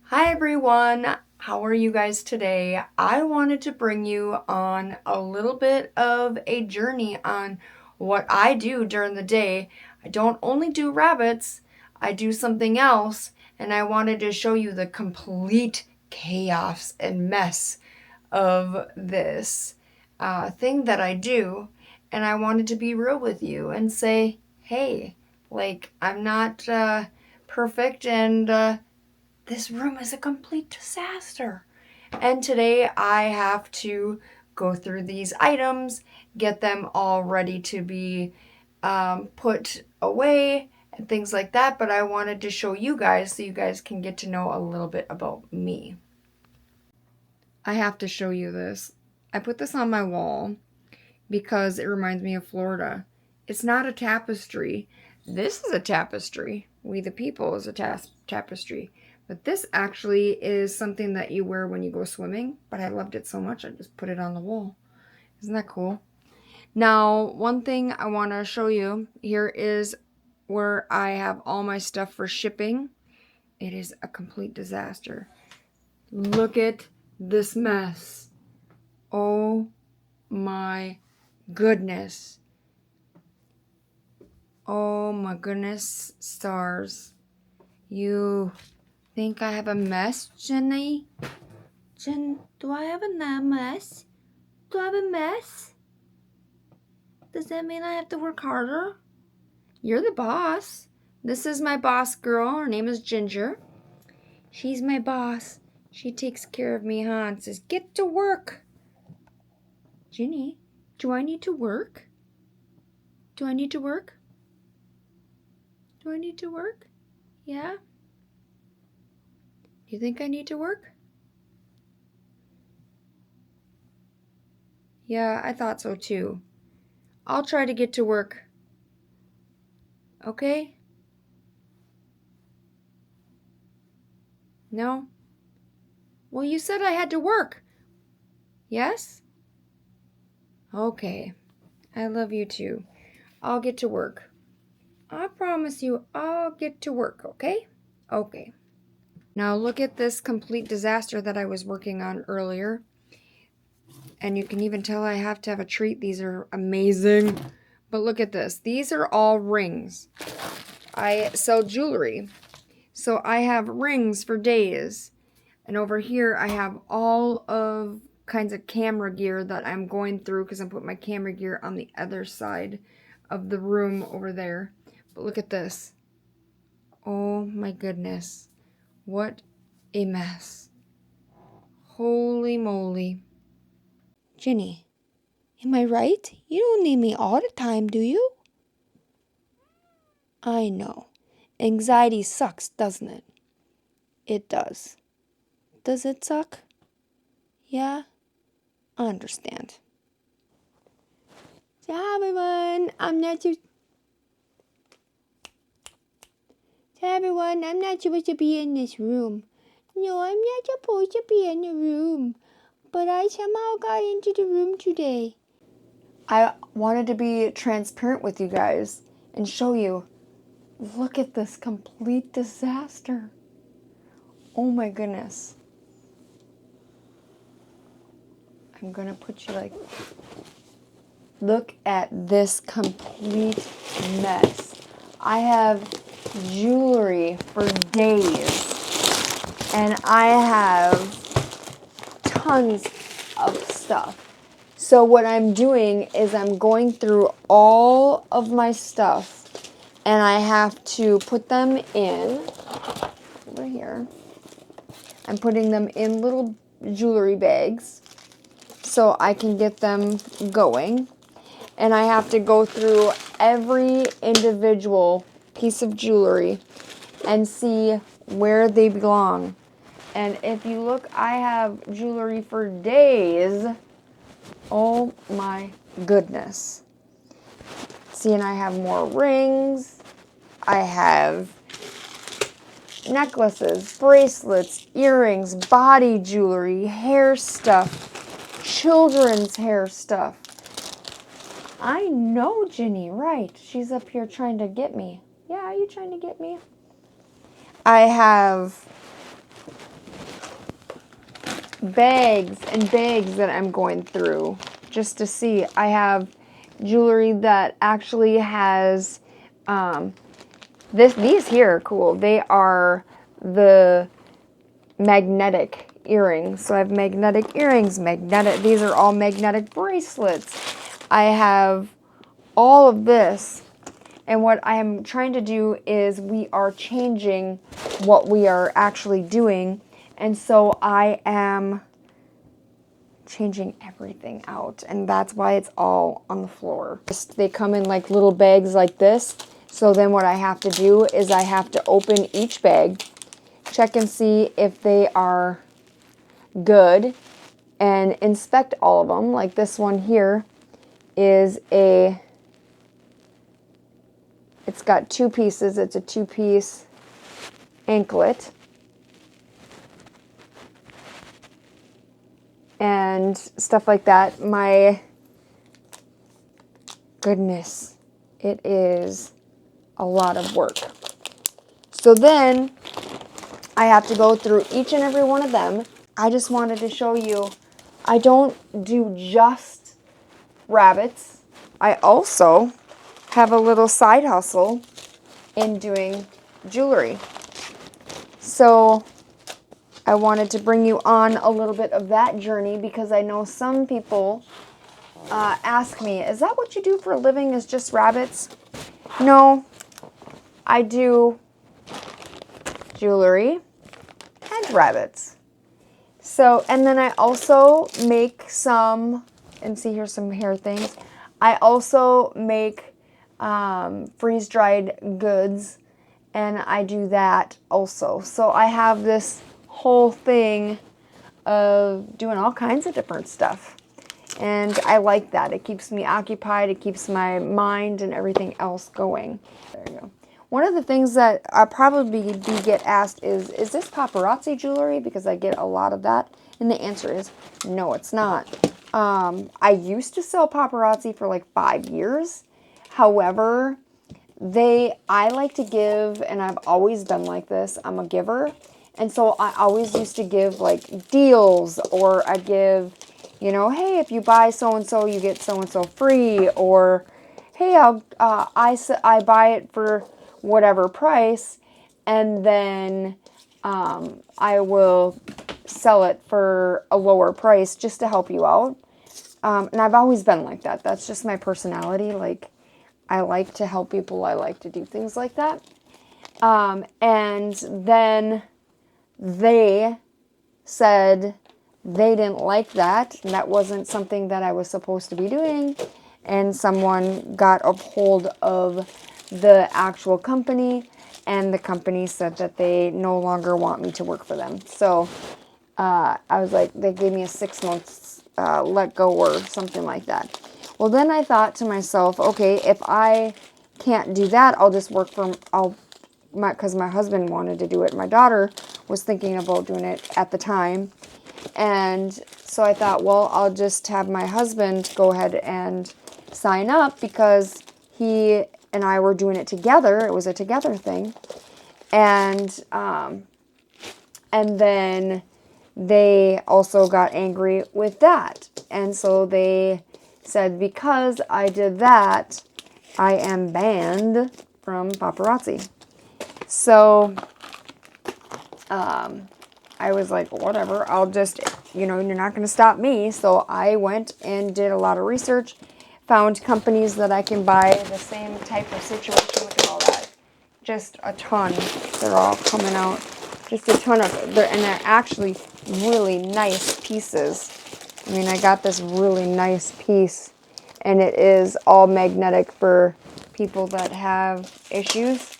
Hi everyone, how are you guys today? I wanted to bring you on a little bit of a journey on what I do during the day. I don't only do rabbits, I do something else, and I wanted to show you the complete chaos and mess of this thing that I do. And I wanted to be real with you and say, hey, like, I'm not perfect and this room is a complete disaster. And today I have to go through these items, get them all ready to be put away and things like that. But I wanted to show you guys so you guys can get to know a little bit about me. I have to show you this. I put this on my wall because it reminds me of Florida. It's not a tapestry. This is a tapestry. We the People is a tapestry. But this actually is something that you wear when you go swimming. But I loved it so much, I just put it on the wall. Isn't that cool? Now, one thing I want to show you here is where I have all my stuff for shipping. It is a complete disaster. Look at this mess. Oh my goodness. Oh my goodness, stars. You think I have a mess, Jenny? Jen, do I have a mess? Do I have a mess? Does that mean I have to work harder? You're the boss. This is my boss girl. Her name is Ginger. She's my boss. She takes care of me, huh? And says, get to work. Jenny, do I need to work? Do I need to work? Do I need to work? Yeah? Do you think I need to work? Yeah, I thought so too. I'll try to get to work. Okay? No? Well, you said I had to work. Yes? Okay. I love you too. I'll get to work. I promise you I'll get to work, okay? Okay. Now look at this complete disaster that I was working on earlier. And you can even tell I have to have a treat. These are amazing. But look at this. These are all rings. I sell jewelry. So I have rings for days. And over here I have all of kinds of camera gear that I'm going through because I'm putting my camera gear on the other side of the room over there. But look at this. Oh my goodness. What a mess. Holy moly. Jenny, am I right? You don't need me all the time, do you? I know. Anxiety sucks, doesn't it? It does. Does it suck? Yeah, I understand. So hi everyone, I'm not supposed to be in this room. No, I'm not supposed to be in the room. But I somehow got into the room today. I wanted to be transparent with you guys and show you. Look at this complete disaster. Oh my goodness. I'm gonna put you like, look at this complete mess. I have jewelry for days and I have tons of stuff. So what I'm doing is I'm going through all of my stuff and I have to put them in over here. I'm putting them in little jewelry bags so I can get them going. And I have to go through every individual piece of jewelry and see where they belong. And if you look, I have jewelry for days. Oh my goodness. See, and I have more rings. I have necklaces, bracelets, earrings, body jewelry, hair stuff, children's hair stuff. I know Ginny, right. She's up here trying to get me. Yeah, are you trying to get me? I have bags and bags that I'm going through just to see. I have jewelry that actually has these here are cool. They are the magnetic earrings. So I have magnetic earrings, these are all magnetic bracelets. I have all of this. And what I am trying to do is we are changing what we are actually doing. And so I am changing everything out. And that's why it's all on the floor. They come in like little bags like this. So then what I have to do is I have to open each bag, check and see if they are good, and inspect all of them. Like this one here is it's got 2 pieces. It's a 2-piece anklet. And stuff like that. My goodness, it is a lot of work. So then I have to go through each and every one of them. I just wanted to show you, I don't do just rabbits. I also have a little side hustle in doing jewelry. So I wanted to bring you on a little bit of that journey because I know some people ask me, is that what you do for a living, is just rabbits? No, I do jewelry and rabbits. So, and then I also make some, and see here's some hair things. I also make freeze-dried goods, and I do that also. So I have this whole thing of doing all kinds of different stuff. And I like that. It keeps me occupied. It keeps my mind and everything else going. There you go. One of the things that I probably get asked is this paparazzi jewelry? Because I get a lot of that. And the answer is, no, it's not. I used to sell paparazzi for like 5 years. However, I like to give, and I've always done like this. I'm a giver. And so I always used to give like deals, or I give, you know, hey, if you buy so-and-so, you get so-and-so free, or hey, I buy it for whatever price, and then I will sell it for a lower price just to help you out. And I've always been like that. That's just my personality. Like, I like to help people. I like to do things like that. And then they said they didn't like that. And that wasn't something that I was supposed to be doing. And someone got a hold of the actual company, and the company said that they no longer want me to work for them. So I was like, they gave me a 6 months let go or something like that. Well, then I thought to myself, okay, if I can't do that, I'll just work from, because my husband wanted to do it. My daughter was thinking about doing it at the time. And so I thought, well, I'll just have my husband go ahead and sign up, because he and I were doing it together. It was a together thing. And then they also got angry with that. And so they said, because I did that, I am banned from paparazzi. So I was like, whatever, I'll just, you know, you're not going to stop me. So I went and did a lot of research, found companies that I can buy the same type of situation. Look at all that. Just a ton. They're all coming out. Just a ton of, and they're actually really nice pieces. I mean, I got this really nice piece, and it is all magnetic for people that have issues.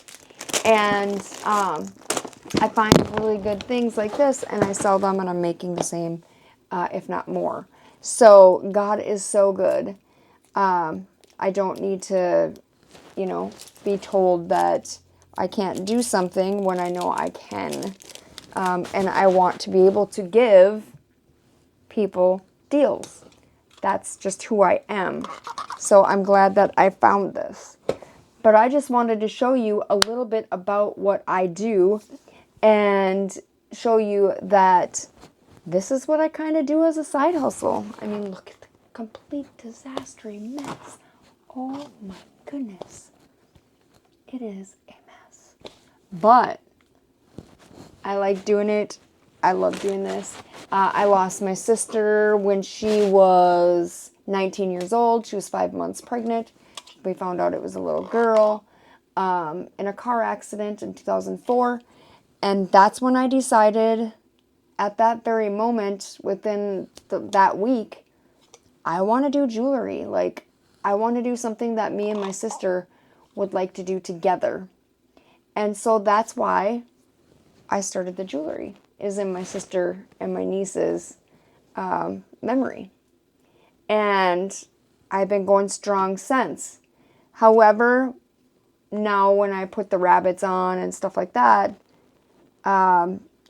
And I find really good things like this, and I sell them, and I'm making the same, if not more. So God is so good. I don't need to, you know, be told that I can't do something when I know I can. And I want to be able to give people deals. That's just who I am. So I'm glad that I found this. But I just wanted to show you a little bit about what I do, and show you that this is what I kind of do as a side hustle. I mean, look at the complete disaster mess. Oh my goodness. It is a mess. But I like doing it. I love doing this. I lost my sister when she was 19 years old. She was 5 months pregnant. We found out it was a little girl in a car accident in 2004. And that's when I decided, at that very moment, within that week, I want to do jewelry. Like, I want to do something that me and my sister would like to do together. And so that's why I started the jewelry, is in my sister and my niece's memory. And I've been going strong since. However, now when I put the rabbits on and stuff like that,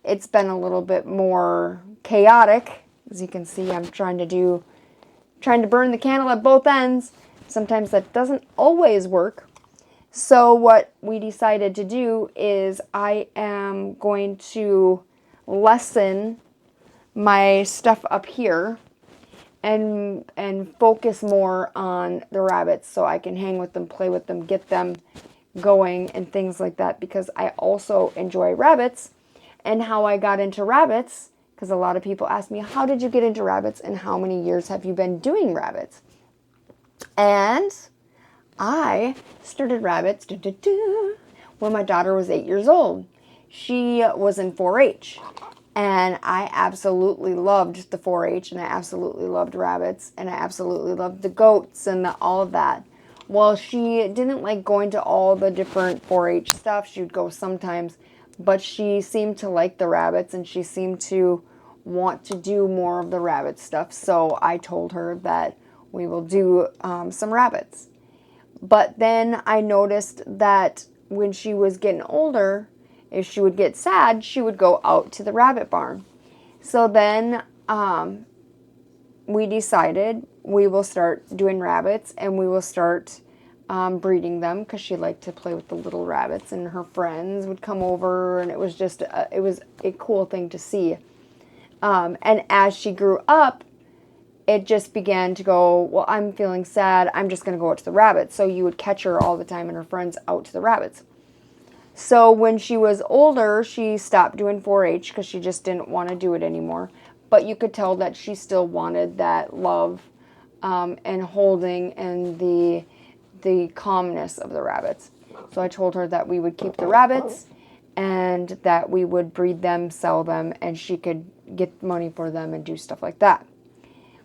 it's been a little bit more chaotic. As you can see, I'm trying to burn the candle at both ends. Sometimes that doesn't always work. So what we decided to do is I am going to lessen my stuff up here and focus more on the rabbits so I can hang with them, play with them, get them going and things like that, because I also enjoy rabbits. And how I got into rabbits, because a lot of people ask me, how did you get into rabbits and how many years have you been doing rabbits? And I started rabbits when my daughter was 8 years old. She was in 4-H. And I absolutely loved the 4-H, and I absolutely loved rabbits, and I absolutely loved the goats and all of that. Well, she didn't like going to all the different 4-H stuff. She would go sometimes, but she seemed to like the rabbits, and she seemed to want to do more of the rabbit stuff. So I told her that we will do some rabbits. But then I noticed that when she was getting older, if she would get sad, she would go out to the rabbit barn. So then we decided we will start doing rabbits, and we will start breeding them, because she liked to play with the little rabbits, and her friends would come over, and it was just it was a cool thing to see. And as she grew up, it just began to go, well, I'm feeling sad, I'm just going to go out to the rabbits. So you would catch her all the time and her friends out to the rabbits. So when she was older, she stopped doing 4-H because she just didn't want to do it anymore. But you could tell that she still wanted that love and holding and the calmness of the rabbits. So I told her that we would keep the rabbits and that we would breed them, sell them, and she could get money for them and do stuff like that.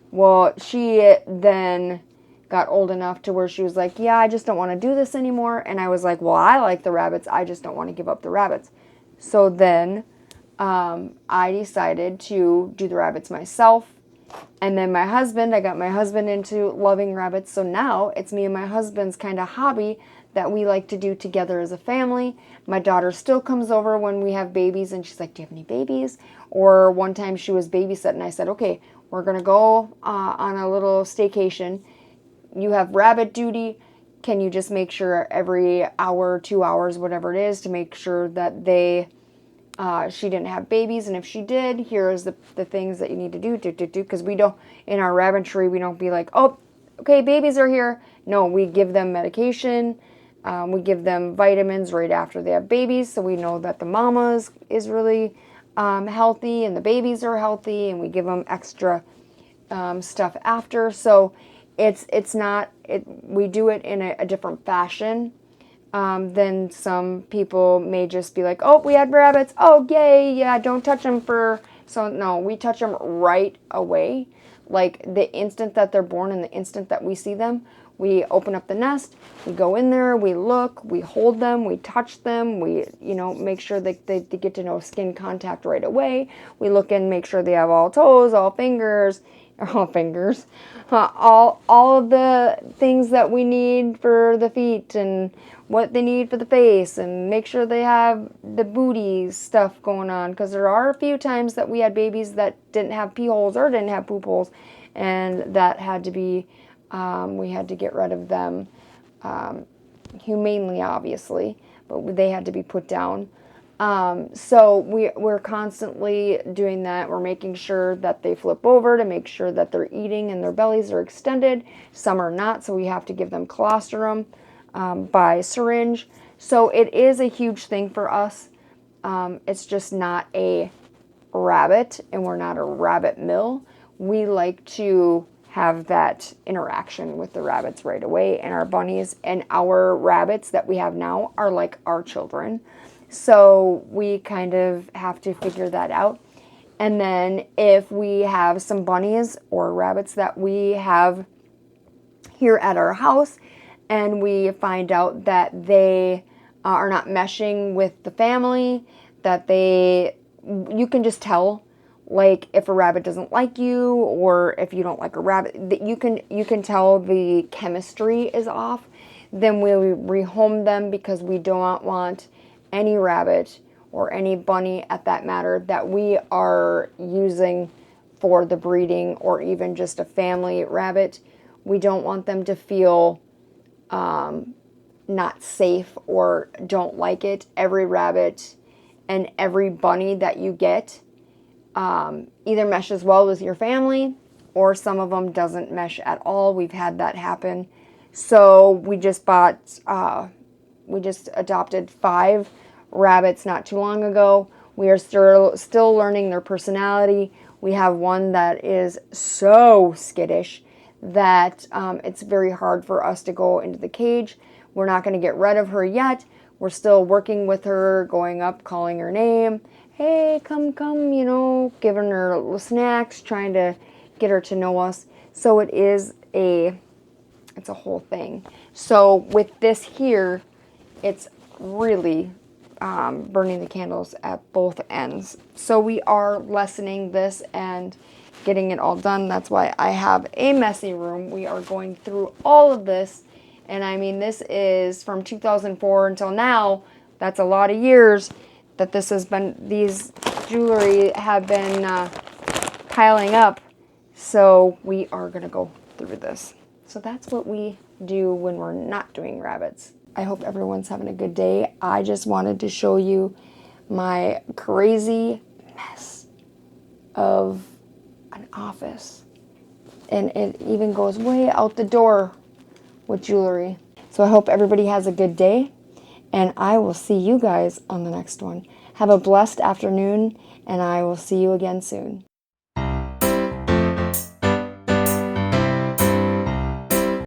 Well, she then got old enough to where she was like, yeah, I just don't want to do this anymore. And I was like, well, I like the rabbits. I just don't want to give up the rabbits. So then I decided to do the rabbits myself. And then I got my husband into loving rabbits. So now it's me and my husband's kind of hobby that we like to do together as a family. My daughter still comes over when we have babies, and she's like, do you have any babies? Or one time she was babysitting, and I said, okay, we're going to go on a little staycation. You have rabbit duty. Can you just make sure every hour, 2 hours, whatever it is, to make sure that she didn't have babies, and if she did, here's the things that you need to do, because we don't, in our Rabbitry, we don't be like, oh, okay, babies are here. No, we give them medication. We give them vitamins right after they have babies, so we know that the mama is really healthy and the babies are healthy, and we give them extra stuff after. So we do it in a different fashion than some people may just be like, oh, we had rabbits, oh, yay, yeah, don't touch them so no, we touch them right away. Like the instant that they're born and the instant that we see them, we open up the nest, we go in there, we look, we hold them, we touch them, we, make sure that they get to know skin contact right away. We look and make sure they have all toes, all fingers, all of the things that we need for the feet and what they need for the face, and make sure they have the booty stuff going on, because there are a few times that we had babies that didn't have pee holes or didn't have poop holes, and that had to be we had to get rid of them humanely, obviously, but they had to be put down. So we're constantly doing that. We're making sure that they flip over to make sure that they're eating and their bellies are extended. Some are not, so we have to give them colostrum by syringe. So it is a huge thing for us. It's just not a rabbit, and we're not a rabbit mill. We like to have that interaction with the rabbits right away, and our bunnies and our rabbits that we have now are like our children. So we kind of have to figure that out. And then if we have some bunnies or rabbits that we have here at our house and we find out that they are not meshing with the family, that you can just tell, like if a rabbit doesn't like you or if you don't like a rabbit, that you can tell the chemistry is off, then we rehome them, because we do not want any rabbit or any bunny at that matter that we are using for the breeding, or even just a family rabbit. We don't want them to feel not safe or don't like it. Every rabbit and every bunny that you get either meshes well with your family, or some of them doesn't mesh at all. We've had that happen. So we just adopted 5 rabbits not too long ago. We are still learning their personality. We have one that is so skittish that it's very hard for us to go into the cage. We're not going to get rid of her yet. We're still working with her, going up, calling her name. Hey, come, giving her little snacks, trying to get her to know us. So it's a whole thing. So with this here, it's really burning the candles at both ends. So we are lessening this and getting it all done. That's why I have a messy room. We are going through all of this. And I mean, this is from 2004 until now. That's a lot of years that these jewelry have been piling up. So we are going to go through this. So that's what we do when we're not doing rabbits. I hope everyone's having a good day. I just wanted to show you my crazy mess of an office. And it even goes way out the door with jewelry. So I hope everybody has a good day, and I will see you guys on the next one. Have a blessed afternoon, and I will see you again soon.